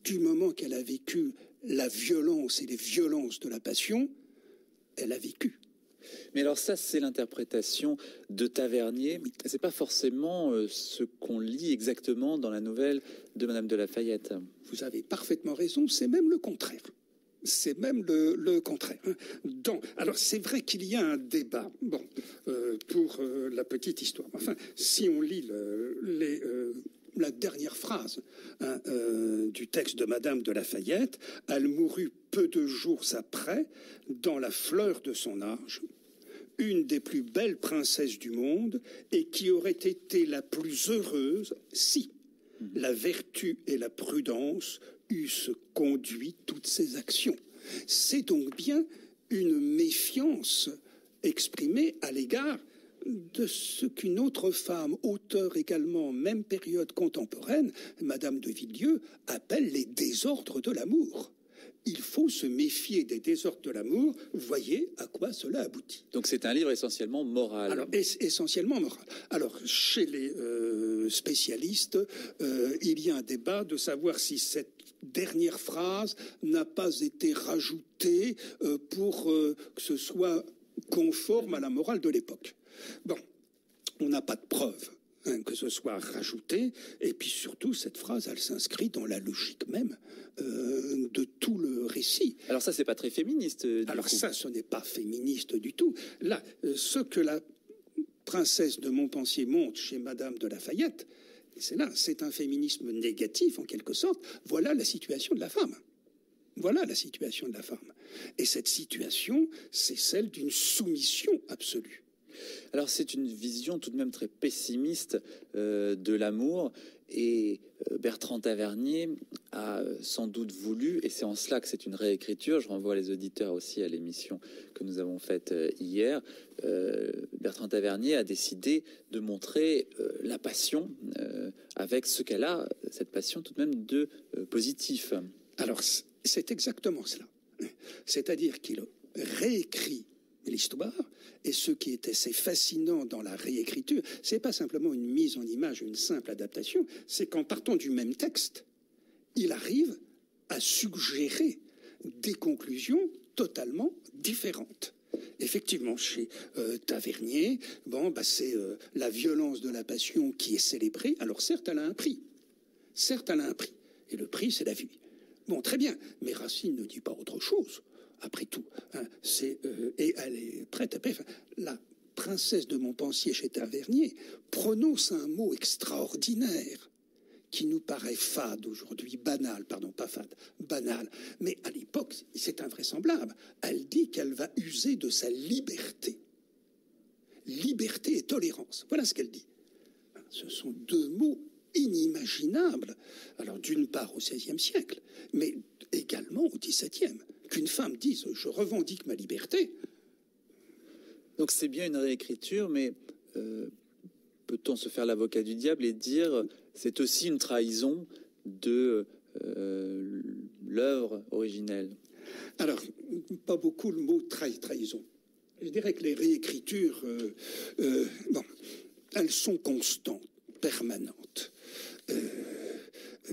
du moment qu'elle a vécu la violence et les violences de la passion, elle a vécu. Mais alors ça, c'est l'interprétation de Tavernier. C'est pas forcément ce qu'on lit exactement dans la nouvelle de Madame de La Fayette. Vous avez parfaitement raison, c'est même le contraire. C'est même le contraire. Alors, c'est vrai qu'il y a un débat pour la petite histoire. Enfin, si on lit la dernière phrase du texte de Madame de La Fayette, elle mourut peu de jours après, dans la fleur de son âge, une des plus belles princesses du monde, et qui aurait été la plus heureuse si la vertu et la prudence eussent conduit toutes ses actions. C'est donc bien une méfiance exprimée à l'égard de ce qu'une autre femme, auteure également, même période contemporaine, Madame de Villieu, appelle les désordres de l'amour. Il faut se méfier des désordres de l'amour. Voyez à quoi cela aboutit. Donc c'est un livre essentiellement moral. Alors, essentiellement moral. Alors, chez les spécialistes, il y a un débat de savoir si cette dernière phrase n'a pas été rajoutée pour que ce soit conforme à la morale de l'époque. Bon, on n'a pas de preuve que ce soit rajouté, et puis surtout, cette phrase, elle s'inscrit dans la logique même de tout le récit. Alors ça, c'est pas très féministe. Alors ça, ce n'est pas féministe du tout. Là, ce que la princesse de Montpensier montre chez Madame de La Fayette, c'est un féminisme négatif, en quelque sorte. Voilà la situation de la femme. Voilà la situation de la femme. Et cette situation, c'est celle d'une soumission absolue. Alors c'est une vision tout de même très pessimiste de l'amour, et Bertrand Tavernier a sans doute voulu, et c'est en cela que c'est une réécriture, je renvoie les auditeurs aussi à l'émission que nous avons faite hier, Bertrand Tavernier a décidé de montrer la passion avec ce qu'elle a, cette passion tout de même de positif. Alors c'est exactement cela, c'est-à-dire qu'il réécrit l'histoire, et ce qui est assez fascinant dans la réécriture, c'est pas simplement une mise en image, une simple adaptation, c'est qu'en partant du même texte, il arrive à suggérer des conclusions totalement différentes. Effectivement, chez Tavernier, c'est la violence de la passion qui est célébrée. Alors certes, elle a un prix. Certes, elle a un prix. Et le prix, c'est la vie. Bon, très bien, mais Racine ne dit pas autre chose. Après tout, et elle est prête à payer. La princesse de Montpensier chez Tavernier prononce un mot extraordinaire qui nous paraît fade aujourd'hui, banal, pardon, pas fade, banal. Mais à l'époque, c'est invraisemblable. Elle dit qu'elle va user de sa liberté. Liberté et tolérance. Voilà ce qu'elle dit. Ce sont deux mots inimaginables. Alors, d'une part au XVIe siècle, mais également au XVIIe. Qu'une femme dise « je revendique ma liberté ». Donc c'est bien une réécriture, mais peut-on se faire l'avocat du diable et dire c'est aussi une trahison de l'œuvre originelle? Alors, pas beaucoup le mot trahison. Je dirais que les réécritures, elles sont constantes, permanentes.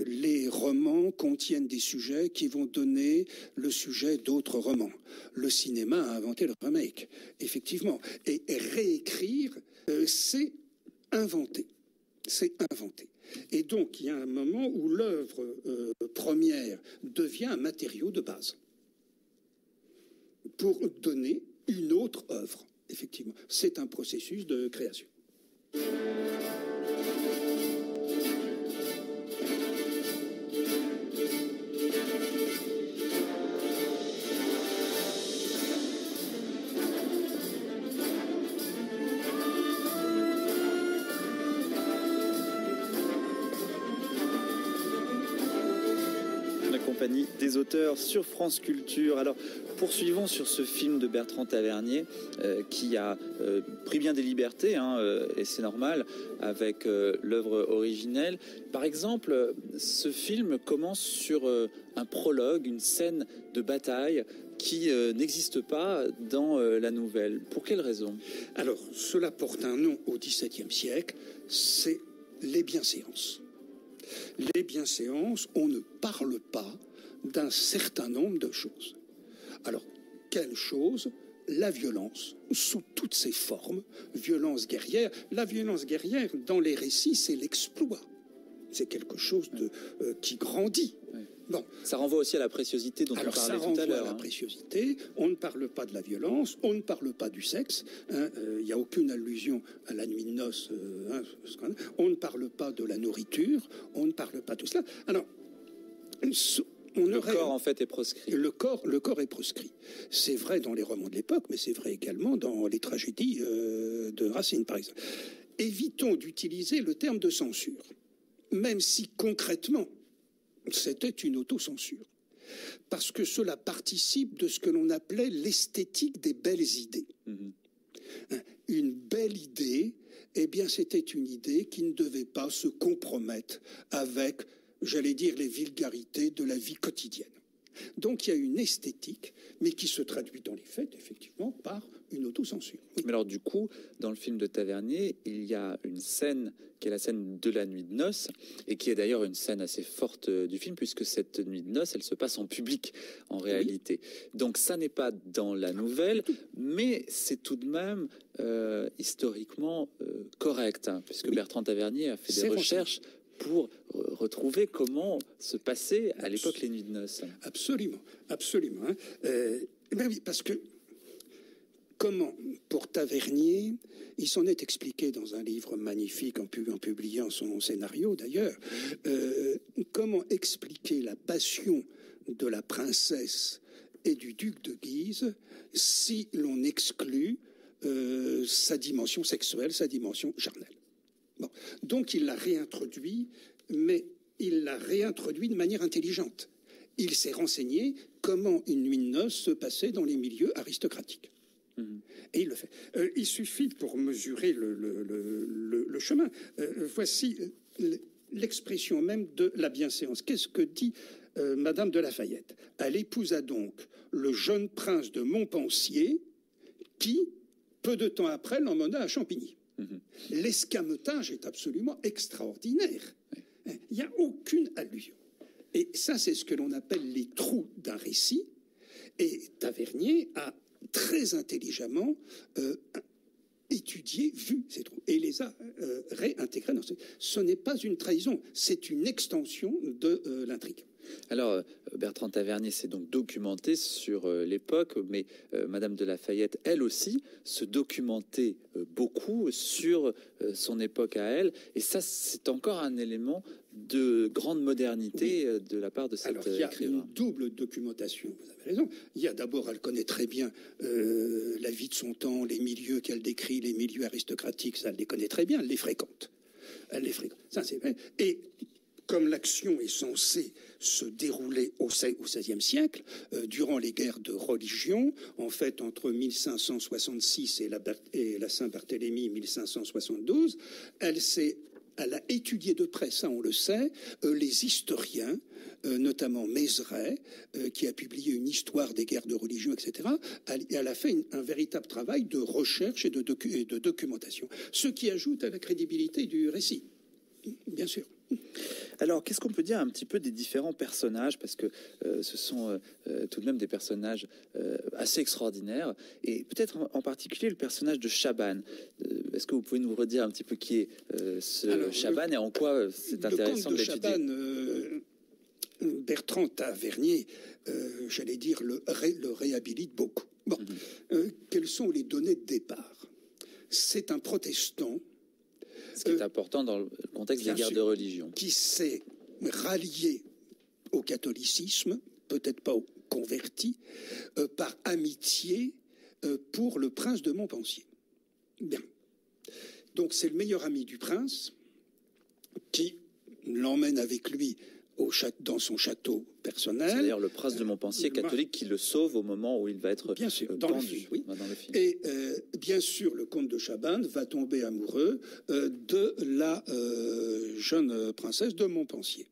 Les romans contiennent des sujets qui vont donner le sujet d'autres romans. Le cinéma a inventé le remake, effectivement. Et réécrire, c'est inventer. C'est inventer. Et donc, il y a un moment où l'œuvre première devient un matériau de base pour donner une autre œuvre. Effectivement, c'est un processus de création. compagnie des auteurs sur France Culture. Alors, poursuivons sur ce film de Bertrand Tavernier qui a pris bien des libertés, et c'est normal, avec l'œuvre originelle. Par exemple, ce film commence sur un prologue, une scène de bataille qui n'existe pas dans la nouvelle. Pour quelle raison? Alors, cela porte un nom au XVIIe siècle, c'est les bienséances. Les bienséances, on ne parle pas d'un certain nombre de choses. Alors, quelles choses? La violence, sous toutes ses formes, violence guerrière. La violence guerrière, dans les récits, c'est l'exploit. C'est quelque chose qui grandit. Oui. Bon. Ça renvoie aussi à la préciosité dont on parlait tout à l'heure. Ça renvoie à la préciosité. On ne parle pas de la violence, on ne parle pas du sexe. Il n'y a aucune allusion à la nuit de noces. On ne parle pas de la nourriture. On ne parle pas de tout cela. Alors, le corps, en fait, est proscrit. Le corps est proscrit. C'est vrai dans les romans de l'époque, mais c'est vrai également dans les tragédies de Racine, par exemple. Évitons d'utiliser le terme de censure, même si concrètement, c'était une autocensure. Parce que cela participe de ce que l'on appelait l'esthétique des belles idées. Une belle idée, eh bien, c'était une idée qui ne devait pas se compromettre avec, j'allais dire, les vulgarités de la vie quotidienne. Donc il y a une esthétique, mais qui se traduit dans les faits, effectivement, par une autocensure. Oui. Mais alors du coup, dans le film de Tavernier, il y a une scène qui est la scène de la nuit de noces, et qui est d'ailleurs une scène assez forte du film, puisque cette nuit de noces, elle se passe en public, en réalité. Donc ça n'est pas dans la nouvelle, mais c'est tout de même historiquement correct, puisque Bertrand Tavernier a fait des recherches pour retrouver comment se passaient à l'époque les nuits de noces. Absolument, absolument. Ben oui, parce que comment, pour Tavernier, il s'en est expliqué dans un livre magnifique en publiant son scénario d'ailleurs, comment expliquer la passion de la princesse et du duc de Guise si l'on exclut sa dimension sexuelle, sa dimension charnelle. Bon. Donc il l'a réintroduit, mais il l'a réintroduit de manière intelligente. Il s'est renseigné comment une nuit de noces se passait dans les milieux aristocratiques. Et il le fait. Il suffit pour mesurer le chemin. Voici l'expression même de la bienséance. Qu'est-ce que dit Madame de Lafayette? Elle épousa donc le jeune prince de Montpensier qui, peu de temps après, l'emmena à Champigny. L'escamotage est absolument extraordinaire. Il n'y a aucune allusion. Et ça, c'est ce que l'on appelle les trous d'un récit. Et Tavernier a très intelligemment étudié, vu ces trous, et les a réintégrés. Ce n'est pas une trahison, c'est une extension de l'intrigue. Alors, Bertrand Tavernier s'est donc documenté sur l'époque, mais Madame de Lafayette, elle aussi, se documentait beaucoup sur son époque à elle. Et ça, c'est encore un élément de grande modernité de la part de cet écrivain. Alors, il y a une double documentation, vous avez raison. Il y a d'abord, elle connaît très bien la vie de son temps, les milieux qu'elle décrit, les milieux aristocratiques, ça, elle les connaît très bien, elle les fréquente. Elle les fréquente, ça c'est vrai. Et comme l'action est censée se dérouler au XVIe siècle, durant les guerres de religion, en fait entre 1566 et la Saint-Barthélemy 1572, elle a étudié de près, ça on le sait, les historiens, notamment Mézeray, qui a publié une histoire des guerres de religion, etc. Elle a fait un véritable travail de recherche et de documentation, ce qui ajoute à la crédibilité du récit, bien sûr. Alors, qu'est-ce qu'on peut dire un petit peu des différents personnages? Parce que ce sont tout de même des personnages assez extraordinaires. Et peut-être en particulier le personnage de Chaban. Est-ce que vous pouvez nous redire un petit peu qui est ce Chaban et en quoi c'est intéressant de l'étudier? Chaban, Bertrand Tavernier, j'allais dire, le réhabilite beaucoup. Bon, quelles sont les données de départ? C'est un protestant. Ce qui est important dans le contexte des guerres de religion. Qui s'est rallié au catholicisme, peut-être pas au converti, par amitié pour le prince de Montpensier. Bien. Donc c'est le meilleur ami du prince qui l'emmène avec lui dans son château personnel. C'est d'ailleurs le prince de Montpensier catholique qui le sauve au moment où il va être bien sûr, dans le film, oui. dans le film. Et bien sûr, le comte de Chabannes va tomber amoureux de la jeune princesse de Montpensier.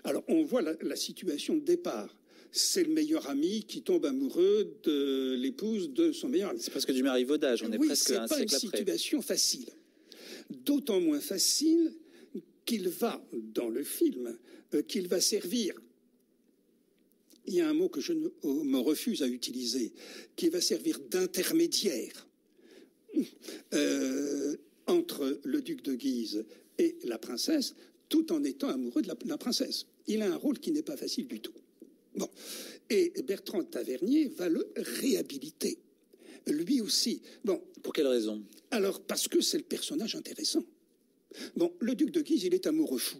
Alors, on voit la situation de départ. C'est le meilleur ami qui tombe amoureux de l'épouse de son meilleur ami. C'est presque du marivaudage, on est presque un siècle après. C'est pas une situation facile. D'autant moins facile qu'il va, dans le film, qu'il va servir, il y a un mot que je me refuse à utiliser, qui va servir d'intermédiaire entre le duc de Guise et la princesse, tout en étant amoureux de la princesse. Il a un rôle qui n'est pas facile du tout. Bon. Et Bertrand Tavernier va le réhabiliter. Lui aussi. Bon. Pour quelle raison? Alors, parce que c'est le personnage intéressant. Bon, le duc de Guise, il est amoureux fou.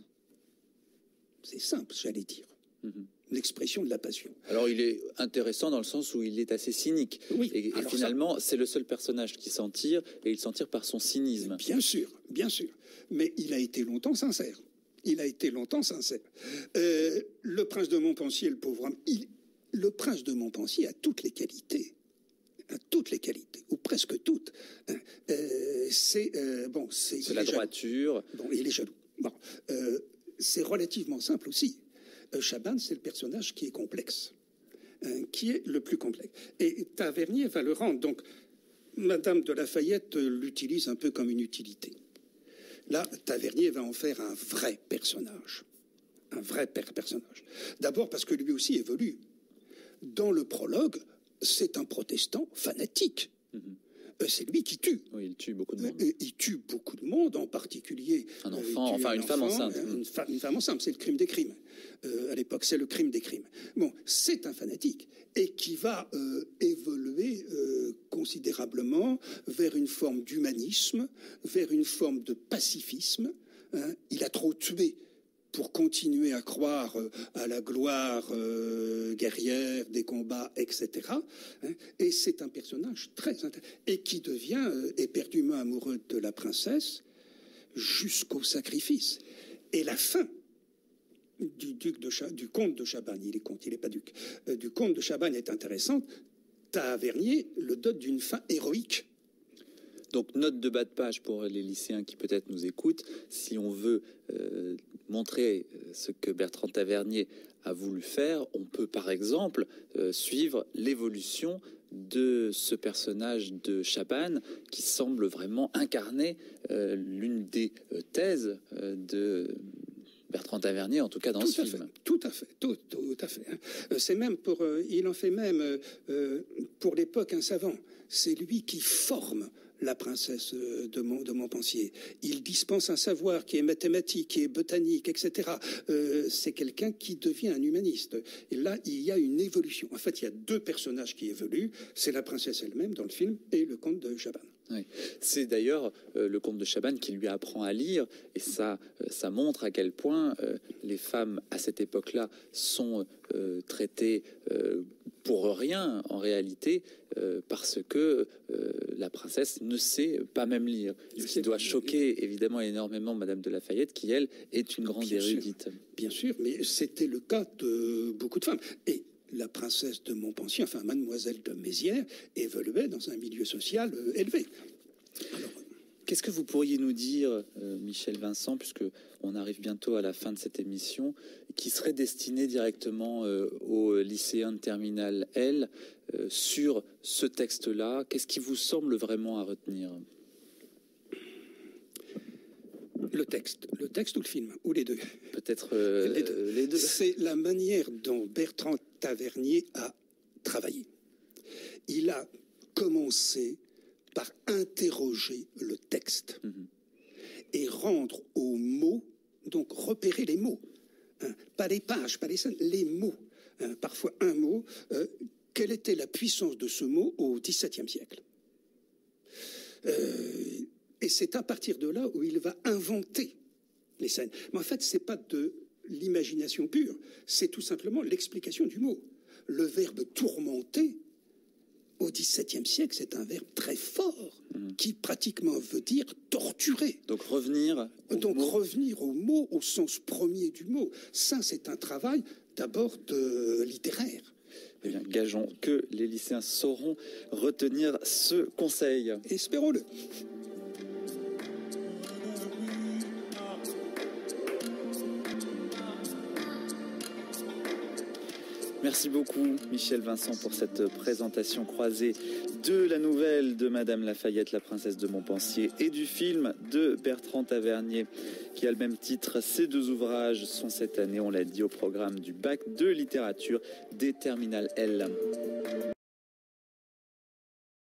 C'est simple, j'allais dire. L'expression de la passion. Alors, il est intéressant dans le sens où il est assez cynique. Oui. Et finalement, c'est le seul personnage qui s'en tire, et il s'en tire par son cynisme. Bien sûr, bien sûr. Mais il a été longtemps sincère. Il a été longtemps sincère. Le prince de Montpensier, le pauvre homme, le prince de Montpensier a toutes les qualités. Toutes les qualités, ou presque toutes. C'est la droiture. Bon, il est jaloux. Bon, c'est relativement simple aussi. Chabannes, c'est le personnage qui est complexe, qui est le plus complexe. Et Tavernier va le rendre. Donc, Madame de Lafayette l'utilise un peu comme une utilité. Là, Tavernier va en faire un vrai personnage. Un vrai personnage. D'abord parce que lui aussi évolue. Dans le prologue, c'est un protestant fanatique. C'est lui qui tue. Oui, il tue beaucoup de monde. Il tue beaucoup de monde, en particulier un enfant, une femme enceinte. Une femme enceinte, c'est le crime des crimes. À l'époque, c'est le crime des crimes. Bon, c'est un fanatique et qui va évoluer considérablement vers une forme d'humanisme, vers une forme de pacifisme. Il a trop tué pour continuer à croire à la gloire guerrière, des combats, etc. Et c'est un personnage très intéressant, et qui devient éperdument amoureux de la princesse jusqu'au sacrifice. Et la fin du comte de Chabannes, il est comte, il n'est pas duc, du comte de Chabannes est intéressante. Tavernier le dote d'une fin héroïque. Donc, note de bas de page pour les lycéens qui peut-être nous écoutent. Si on veut montrer ce que Bertrand Tavernier a voulu faire, on peut par exemple suivre l'évolution de ce personnage de Chabannes qui semble vraiment incarner l'une des thèses de Bertrand Tavernier, en tout cas dans ce film. Tout à fait. C'est même il en fait même pour l'époque un savant. C'est lui qui forme la princesse de Montpensier. Il dispense un savoir qui est mathématique, qui est botanique, etc. C'est quelqu'un qui devient un humaniste. Et là, il y a une évolution. En fait, il y a deux personnages qui évoluent. C'est la princesse elle-même dans le film et le comte de Chabannes. Oui. C'est d'ailleurs le comte de Chabannes qui lui apprend à lire, et ça montre à quel point les femmes à cette époque-là sont traitées pour rien en réalité, parce que la princesse ne sait pas même lire. Ce qui doit choquer évidemment énormément Madame de Lafayette, qui elle est une grande érudite. Bien sûr, mais c'était le cas de beaucoup de femmes. Et la princesse de Montpensier, enfin mademoiselle de Mézières, évoluait dans un milieu social élevé. Alors, qu'est-ce que vous pourriez nous dire, Michel Vincent, puisque on arrive bientôt à la fin de cette émission, qui serait destinée directement aux lycéens de terminale L, sur ce texte-là? Qu'est-ce qui vous semble vraiment à retenir? Le texte ou le film, ou les deux? Peut-être les deux. C'est la manière dont Bertrand Tavernier a travaillé. Il a commencé par interroger le texte et rendre aux mots, donc repérer les mots, pas les pages, pas les scènes, les mots, parfois un mot, quelle était la puissance de ce mot au XVIIe siècle. Et c'est à partir de là où il va inventer les scènes. Mais en fait, ce n'est pas de l'imagination pure, c'est tout simplement l'explication du mot. Le verbe tourmenter, au XVIIe siècle, c'est un verbe très fort. qui pratiquement veut dire torturer. Donc revenir au mot au sens premier du mot. Ça, c'est un travail d'abord littéraire. Eh bien, gageons que les lycéens sauront retenir ce conseil. Espérons-le. Merci beaucoup Michel Vincent pour cette présentation croisée de la nouvelle de Madame Lafayette, la princesse de Montpensier, et du film de Bertrand Tavernier qui a le même titre. Ces deux ouvrages sont cette année, on l'a dit, au programme du bac de littérature des terminales L.